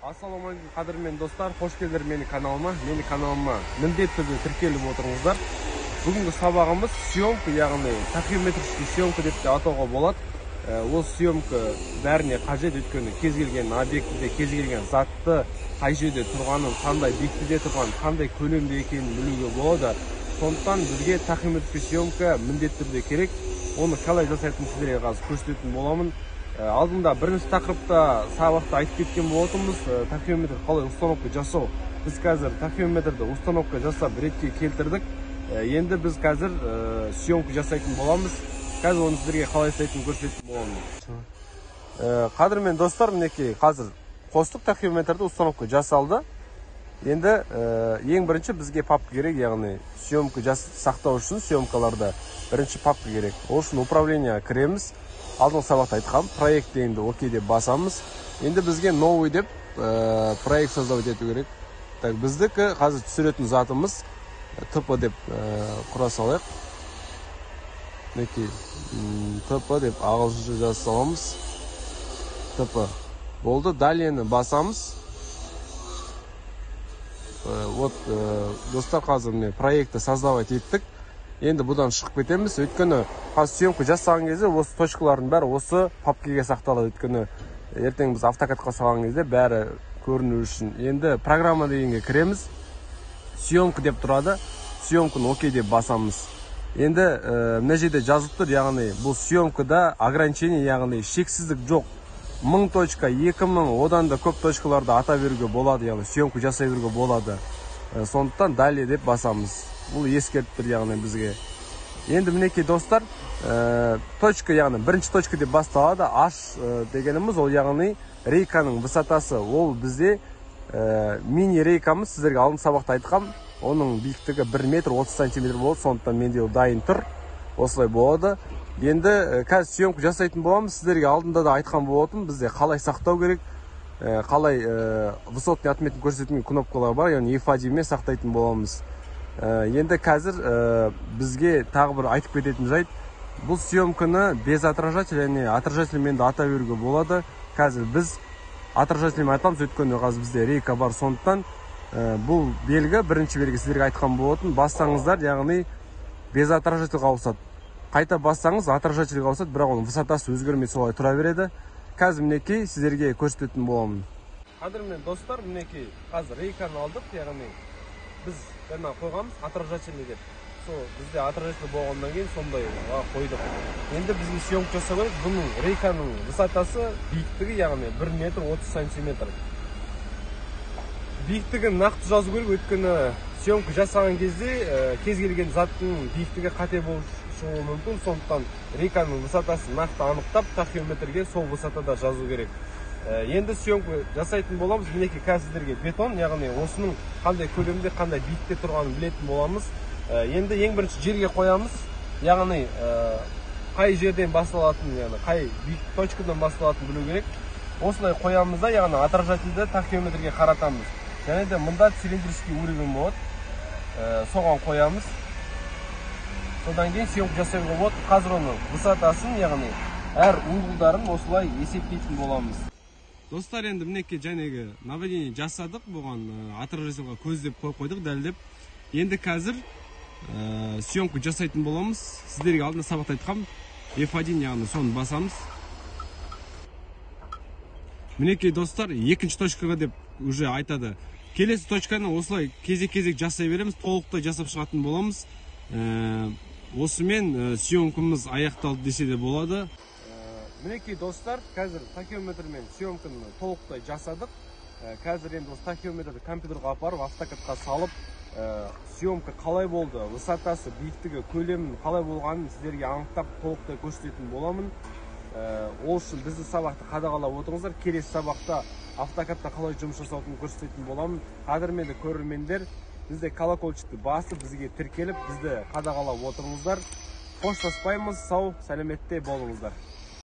Ассалаумағалейкум қадірмен достар, қош келдіңіздер менің каналыма. Менің каналыма міндетті түрде тіркеліп отырыңыздар. Бүгінгі сабағымыз съемка, яғни тахиометрический съемка деп те атауға болады. Ол съемка бәріне қажет, өйткені кез келген объектіде, кез келген затты қай жерде тұрғанын, қандай биіктікте тұрғанын, қандай көлемде екенін білуге болады. Сондықтан бізге тахиометрический съемка міндетті түрде керек. Оны қалай жасайтынын сіздерге қазір көрсететін боламын. Алдында бірінші тақырыпта сабақта айтып кеткен болатынбыз, тахиометр қалай установка жасау. Біз қазір тахиометрді установка жасап ретке келтірдік. Енді біз қазір съемка жасайтын боламыз. Қазір оны сіздерге қалай жасайтынын көрсететін боламын. Қадірмен достар, мінекей қазір қостық, тахиометрді установка жасалды. Енді ең бірінші бізге папка керек, яғни съемка сақтау үшін съемкаларда бірінші папка керек. Ол үшін управление кіреміз. Алдың сабақта айтқам, проект дегенде окей деп басамыз. Енді бізге новый деп проект создавать ету керек. Так, біздікі қазір түсіретін затымыз ТП деп құра салайық. Мінекей ТП деп ағылшынша жаза саламыз. ТП болды. Далені басамыз. Вот достар, қазір міне проектті создавать еттік. Енді бұдан шығып кетеміз, өйткені қазір съемка жасаған кезде осы точкалардың бәрі осы папкаға сақталады. Өйткені ертең біз автокадқа салған кезде бәрі көріну үшін. Енді программа дегенге кіреміз. Съемка деп тұрады. Съемканы окей деп басамыз. Енді мына жерде жазылып тұр, яғни бұл съемкада ограничение, яғни шексіздік жоқ. 1000 точка, 2000, одан да көп точкаларды ата беруге болады, яғни съемка жасай беруге болады. Сондықтан далее деп басамыз. Бұл ескертіп тұр, яғни бізге. Енді мінекей достар, точка, яғни бірінші точка деп басталады. H дегеніміз ол яғни рейканың высотасы. Ол бізде мини рейкамыз, сіздерге алдын сабақта айтқам. Оның биіктігі 1 метр 30 сантиметр болады, сондықтан менде ол дайын тұр. Осылай болады. Енді қазір съемка жасайтын боламыз. Сіздерге алдында да айтқан болатын, бізде қалай сақтау керек, қалай высотный отметін көрсететін кнопкалар бар, яғни F1 мен сақтайтын боламыз. Енді қазір бізге тағы бір айтып кететін жайт, бұл съемканы без отражателя, және отражательмен де ата беруге болады. Қазір біз отражательмен айтамыз, өйткені қазір бізде рейка бар, сондықтан бұл белгі, бірінші белгі сіздерге айтқан болатын, бассаңыздар, яғни без отражательға ауысады. Қайта бассаңыз отражательға ауысады, бірақ оның высотасы өзгермей солай тұра береді. Қазір мінекей сіздерге көрсететін боламын. Қадірмен достар, мінекей қазір рейканы алдық, яғни біз жаңа қойғамыз отражательный деп. Бізде отражательный болғаннан кейін сондай қойдық. Енді бізге съемка жасау керек. Бұның рейканың высотасы, биіктігі, яғни 1 метр 30 сантиметр. Биіктігін нақты жазу керек, өйткені съемка жасаған кезде кез келген заттың биіктігі қате болып шығуы мүмкін. Сондықтан рейканың высотасын нақты анықтап, тахиометрге сол высотада жазу керек. Енді съемка жасайтын боламыз. Мінекей қазір сіздерге бетон, яғни осының қандай көлемде, қандай биіктікте тұрғанын білетін боламыз. Енді ең бірінші жерге қоямыз, яғни қай жерден басталатынын, яғни қай биіктік точкадан басталатынын білу керек. Осылай қоямыз да, яғни отражательді тахиометрге қаратамыз. Және де мұнда цилиндрический уровень болады. Соған қоямыз. Содан кейін съемка жасауға болады. Қазір оның высотасын, яғни әр углдарын осылай есептейтін боламыз. Достар, енді мінекей жәнегі наведение жасадық, бұған отражательға көздеп қойдық, дәлдеп. Енді қазір съемка жасайтын боламыз. Сіздерге алдында сабақта айтқам, F1, яғни соны басамыз. Мінекей достар, екінші точкаға деп уже айтады. Келесі точканы осылай кезек-кезек жасай береміз, толықтай жасап шығатын боламыз. Осымен съемкамыз аяқталды десе де болады. Мінекей достар, қазір тахиометрмен съемканы толықтай жасадық. Қазір енді осы тахиометрді компьютерға апарып, автокадқа салып, съемка қалай болды, высотасы, биіктігі, көлемін қалай болғанын сіздерге анықтап толықтай көрсететін боламын. Ол үшін бізді сабақты қадағалап отырыңыздар. Келесі сабақта автокадта қалай жұмыс жасаудың көрсететін боламын. Қадірменді көрермендер, бізде колокольчикті басып, бізге тіркеліп, бізді қадағалап отырыңыздар. Қоштаспаймыз, сау, сәлеметте болыңыздар.